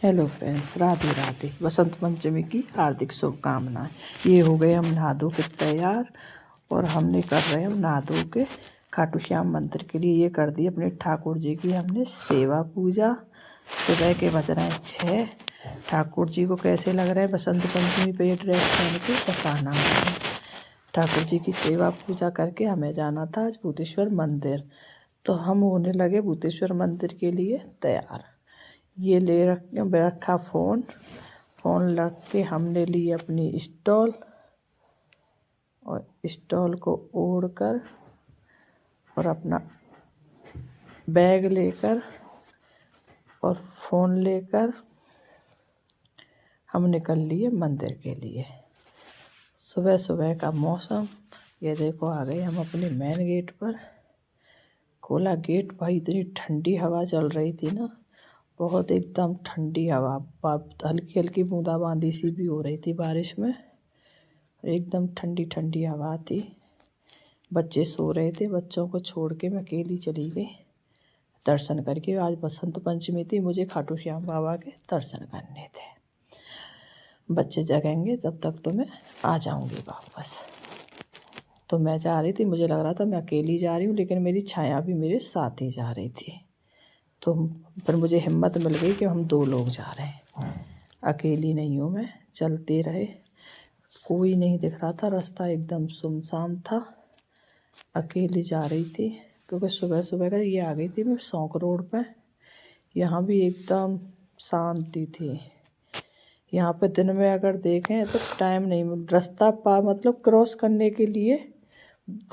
Hello friends, Radhe Radhe. Basant Panchami की हार्दिक शुभकामनाएं। ये हो गए हम नहा धो के तैयार और हमने कर रहे हैं नहा धो के खाटू श्याम मंदिर के लिए ये कर दी अपने ठाकुर जी की हमने सेवा पूजा। सुबह के बज रहे हैं 6। ठाकुर जी को कैसे लग रहा है बसंत पंचमी पे ये ड्रेस पहन के बताना है। ठाकुर जी की सेवा पूजा करके हमें जाना था आज भूतेश्वर मंदिर, तो हम होने लगे भूतेश्वर मंदिर के लिए तैयार। ये ले रखा फ़ोन रख के हमने ली अपनी स्टॉल और स्टॉल को ओढ़ कर और अपना बैग लेकर और फ़ोन लेकर हम निकल लिए मंदिर के लिए। सुबह सुबह का मौसम, ये देखो आ गए हम अपने मेन गेट पर। खोला गेट, भाई इतनी ठंडी हवा चल रही थी ना, बहुत एकदम ठंडी हवा। हल्की हल्की बूंदाबांदी सी भी हो रही थी बारिश में, एकदम ठंडी ठंडी हवा थी। बच्चे सो रहे थे, बच्चों को छोड़ के मैं अकेली चली गई दर्शन करके। आज बसंत पंचमी थी, मुझे खाटू श्याम बाबा के दर्शन करने थे। बच्चे जगेंगे तब तक तो मैं आ जाऊंगी वापस। तो मैं जा रही थी, मुझे लग रहा था मैं अकेली जा रही हूँ, लेकिन मेरी छाया भी मेरे साथ ही जा रही थी। तो पर मुझे हिम्मत मिल गई कि हम 2 लोग जा रहे हैं, अकेली नहीं हूँ मैं। चलते रहे, कोई नहीं दिख रहा था, रास्ता एकदम सुनसान था। अकेली जा रही थी क्योंकि सुबह सुबह का ये आ गई थी मैं सौंक रोड पे। यहाँ भी एकदम शांति थी। यहाँ पे दिन में अगर देखें तो टाइम नहीं मिल, रास्ता मतलब क्रॉस करने के लिए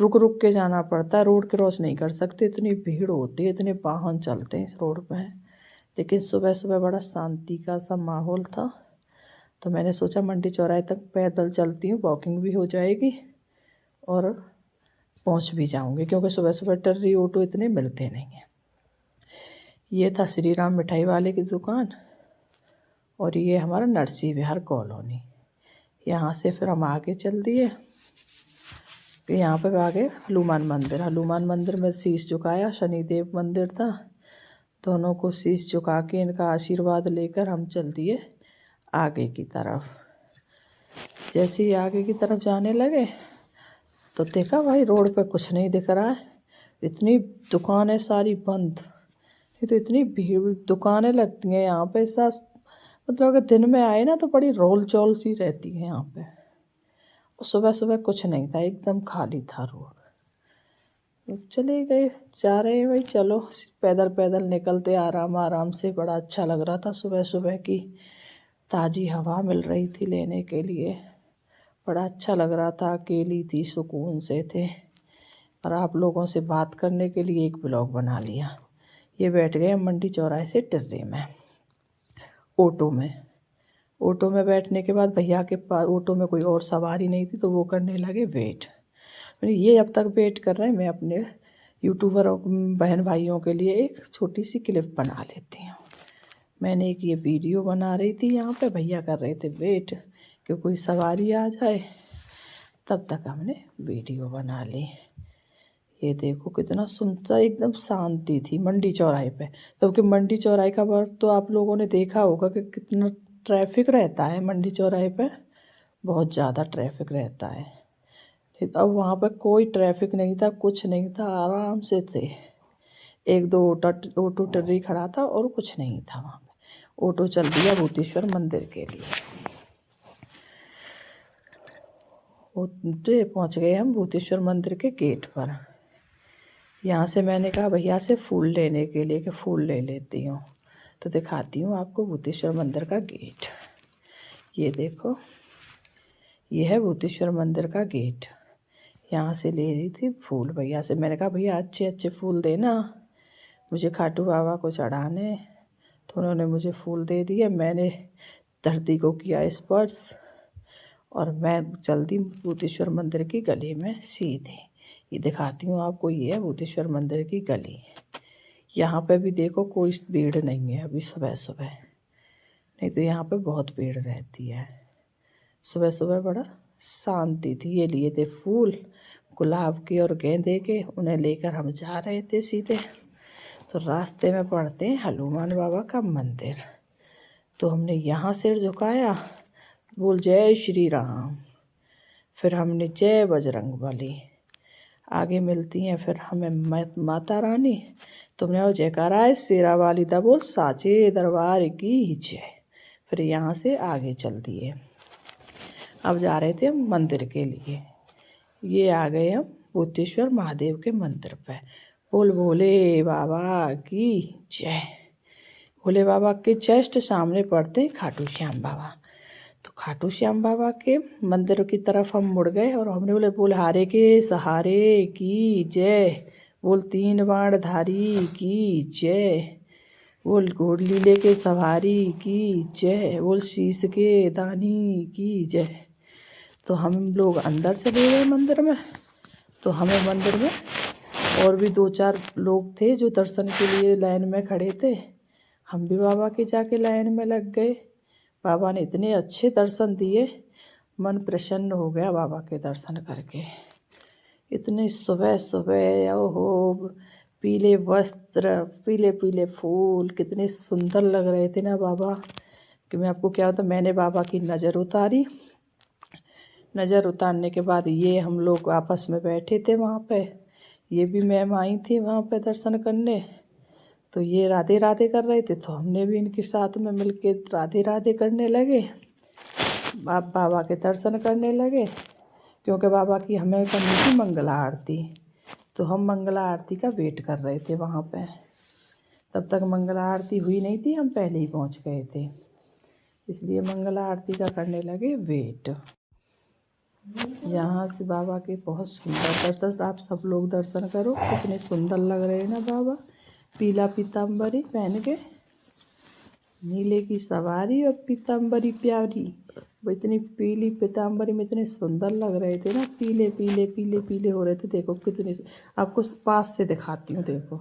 रुक रुक के जाना पड़ता है, रोड क्रॉस नहीं कर सकते, इतनी भीड़ होती है, इतने वाहन चलते हैं इस रोड पे। लेकिन सुबह सुबह बड़ा शांति का सा माहौल था, तो मैंने सोचा मंडी चौराहे तक पैदल चलती हूँ, वॉकिंग भी हो जाएगी और पहुँच भी जाऊँगी, क्योंकि सुबह सुबह टर्री ऑटो इतने मिलते नहीं हैं। ये था श्री राम मिठाई वाले की दुकान और ये हमारा नरसी विहार कॉलोनी। यहाँ से फिर हम आगे चल दिए, यहाँ पे आ गए हनुमान मंदिर। हनुमान मंदिर में शीश झुकाया, शनिदेव मंदिर था, दोनों को शीश झुका के इनका आशीर्वाद लेकर हम चल दिए आगे की तरफ। जैसे ही आगे की तरफ जाने लगे तो देखा भाई रोड पे कुछ नहीं दिख रहा है, इतनी दुकानें सारी बंद। ये तो इतनी भीड़, दुकानें लगती हैं यहाँ पे, ऐसा मतलब अगर दिन में आए ना तो बड़ी रोल चोल सी रहती है यहाँ पे। सुबह सुबह कुछ नहीं था, एकदम खाली था रोड। चले गए, जा रहे हैं भाई, चलो पैदल पैदल निकलते आराम आराम से। बड़ा अच्छा लग रहा था, सुबह सुबह की ताज़ी हवा मिल रही थी लेने के लिए, बड़ा अच्छा लग रहा था। अकेली थी, सुकून से थे, और आप लोगों से बात करने के लिए एक ब्लॉग बना लिया। ये बैठ गए मंडी चौराहे से टिर्रे में ऑटो में बैठने के बाद भैया के पास ऑटो में कोई और सवारी नहीं थी, तो वो करने लगे वेट। ये जब तक वेट कर रहे हैं मैं अपने यूट्यूबर बहन भाइयों के लिए एक छोटी सी क्लिप बना लेती हूँ। मैंने एक ये वीडियो बना रही थी, यहाँ पे भैया कर रहे थे वेट कि कोई सवारी आ जाए, तब तक हमने वीडियो बना ली। ये देखो कितना सुनसान, एकदम शांति थी मंडी चौराहे पे। क्योंकि मंडी चौराहे का वर्क तो आप लोगों ने देखा होगा कि कितना ट्रैफिक रहता है मंडी चौराहे पे, बहुत ज़्यादा ट्रैफिक रहता है। अब वहाँ पर कोई ट्रैफिक नहीं था, कुछ नहीं था, आराम से थे। 1-2 ऑटो टर्री खड़ा था और कुछ नहीं था वहाँ पे। ऑटो चल दिया भूतेश्वर मंदिर के लिए। पहुँच गए हम भूतेश्वर मंदिर के गेट पर। यहाँ से मैंने कहा भैया से फूल लेने के लिए कि फूल ले लेती हूँ, तो दिखाती हूँ आपको भूतेश्वर मंदिर का गेट। ये देखो, ये है भूतेश्वर मंदिर का गेट। यहाँ से ले रही थी फूल भैया से। मैंने कहा भैया अच्छे अच्छे फूल देना, मुझे खाटू बाबा को चढ़ाने। तो उन्होंने मुझे फूल दे दिए। मैंने धरती को किया स्पर्श और मैं चल दी भूतेश्वर मंदिर की गली में सीधे। ये दिखाती हूँ आपको, ये है भूतेश्वर मंदिर की गली। यहाँ पे भी देखो कोई भीड़ नहीं है अभी सुबह सुबह, नहीं तो यहाँ पे बहुत भीड़ रहती है। सुबह सुबह बड़ा शांति थी। ये लिए थे फूल गुलाब के और गेंदे के, उन्हें लेकर हम जा रहे थे सीधे। तो रास्ते में पड़ते हैं हनुमान बाबा का मंदिर। तो हमने यहाँ सिर झुकाया, बोल जय श्री राम, फिर हमने जय बजरंगबली। आगे मिलती हैं फिर हमें माता रानी। तुमने वो जयकारा है शेरा वाली दा बोल साचे दरबार की जय। फिर यहाँ से आगे चल दिए। अब जा रहे थे हम मंदिर के लिए। ये आ गए हम भूतेश्वर महादेव के मंदिर पे। बोल भोले बाबा की जय। भोले बाबा के जस्ट सामने पड़ते हैं खाटू श्याम बाबा। तो खाटू श्याम बाबा के मंदिर की तरफ हम मुड़ गए और हमने बोले बोल हारे के सहारे की जय, बोल तीन बाण धारी की जय, बोल घोड़ लीले के सवारी की जय, बोल शीश के दानी की जय। तो हम लोग अंदर चले गए मंदिर में। तो हमें मंदिर में और भी 2-4 लोग थे जो दर्शन के लिए लाइन में खड़े थे। हम भी बाबा के जाके लाइन में लग गए। बाबा ने इतने अच्छे दर्शन दिए, मन प्रसन्न हो गया बाबा के दर्शन करके। इतने सुबह सुबह ओहो, पीले वस्त्र, पीले पीले फूल, कितने सुंदर लग रहे थे ना बाबा कि मैं आपको क्या होता। मैंने बाबा की नज़र उतारी। नज़र उतारने के बाद ये हम लोग आपस में बैठे थे वहाँ पे। ये भी मैम आई थी वहाँ पे दर्शन करने। तो ये राधे राधे कर रहे थे, तो हमने भी इनके साथ में मिलके राधे राधे करने लगे। आप बाबा के दर्शन करने लगे, क्योंकि बाबा की हमें करनी थी मंगला आरती। तो हम मंगला आरती का वेट कर रहे थे वहाँ पे। तब तक मंगला आरती हुई नहीं थी, हम पहले ही पहुँच गए थे, इसलिए मंगला आरती का करने लगे वेट। यहाँ से बाबा के बहुत सुंदर दर्शन, आप सब लोग दर्शन करो, कितने सुंदर लग रहे हैं ना बाबा। पीला पीताम्बरी पहन के, नीले की सवारी और पीताम्बरी प्यारी, वो इतनी पीली पीताम्बरी में इतने सुंदर लग रहे थे ना, पीले पीले पीले पीले हो रहे थे। देखो कितने, आपको पास से दिखाती हूँ, देखो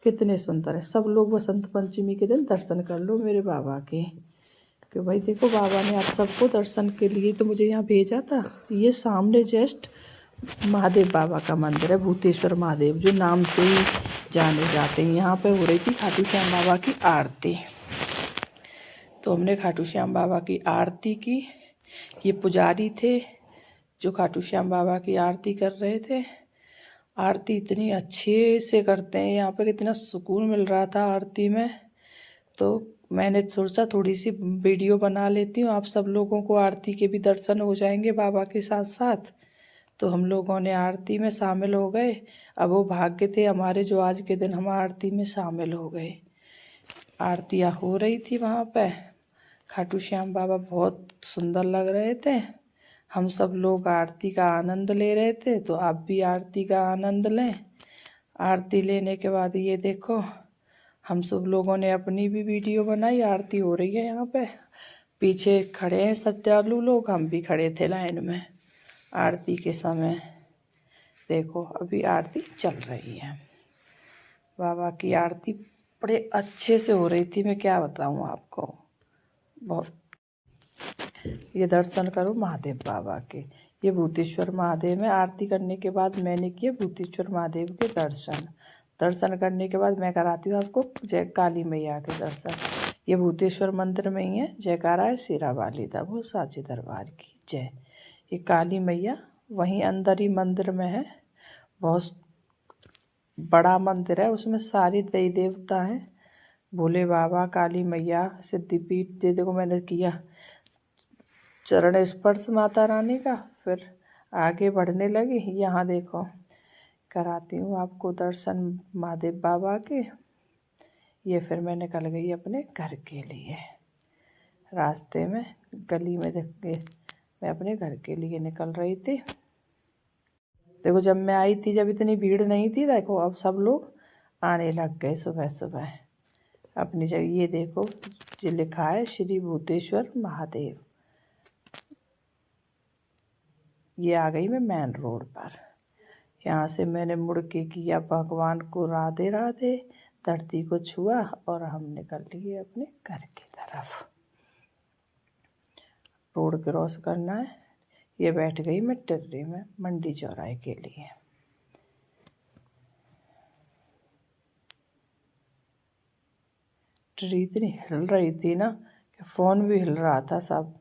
कितने सुंदर है। सब लोग बसंत पंचमी के दिन दर्शन कर लो मेरे बाबा के, कि भाई देखो बाबा ने आप सबको दर्शन के लिए तो मुझे यहाँ भेजा था। ये सामने जस्ट महादेव बाबा का मंदिर है, भूतेश्वर महादेव, जो नाम से ही जाने जाते हैं। यहाँ पे हो रही थी खाटू श्याम बाबा की आरती। तो हमने खाटू श्याम बाबा की आरती की। ये पुजारी थे जो खाटू श्याम बाबा की आरती कर रहे थे। आरती इतनी अच्छे से करते हैं यहाँ पर, इतना सुकून मिल रहा था आरती में। तो मैंने सोचा थोड़ी सी वीडियो बना लेती हूँ, आप सब लोगों को आरती के भी दर्शन हो जाएंगे बाबा के साथ साथ। तो हम लोगों ने आरती में शामिल हो गए। अब वो भाग्य थे हमारे जो आज के दिन हम आरती में शामिल हो गए। आरतियाँ हो रही थी वहाँ पे। खाटू श्याम बाबा बहुत सुंदर लग रहे थे। हम सब लोग आरती का आनंद ले रहे थे, तो आप भी आरती का आनंद लें। आरती लेने के बाद ये देखो, हम सब लोगों ने अपनी भी वीडियो बनाई। आरती हो रही है यहाँ पे, पीछे खड़े हैं श्रद्धालु लोग, हम भी खड़े थे लाइन में आरती के समय। देखो अभी आरती चल रही है। बाबा की आरती बड़े अच्छे से हो रही थी, मैं क्या बताऊँ आपको। बहुत, ये दर्शन करो महादेव बाबा के। ये भूतेश्वर महादेव में आरती करने के बाद मैंने किए भूतेश्वर महादेव के दर्शन। दर्शन करने के बाद मैं कराती हूँ आपको जय काली मैया के दर्शन। ये भूतेश्वर मंदिर में ही है। जयकारा है शेरा वाली दा वो साचे दरबार की जय। ये काली मैया वहीं अंदर ही मंदिर में है। बहुत बड़ा मंदिर है, उसमें सारी देवी देवता हैं। भोले बाबा, काली मैया, सिद्धिपीठ। ये देखो मैंने किया चरण स्पर्श माता रानी का, फिर आगे बढ़ने लगी। यहाँ देखो कराती हूँ आपको दर्शन महादेव बाबा के। ये फिर मैं निकल गई अपने घर के लिए। रास्ते में गली में देख के मैं अपने घर के लिए निकल रही थी। देखो जब मैं आई थी, जब इतनी भीड़ नहीं थी, देखो अब सब लोग आने लग गए सुबह सुबह अपनी जगह। ये देखो ये लिखा है श्री भूतेश्वर महादेव। ये आ गई मैं मेन रोड पर। यहाँ से मैंने मुड़ के किया भगवान को राधे राधे, धरती को छुआ और हम निकल लिए अपने घर की तरफ। रोड क्रॉस करना है। ये बैठ गई मैं टिर्री में मंडी चौराहे के लिए। ट्री इतनी हिल रही थी ना फ़ोन भी हिल रहा था सब।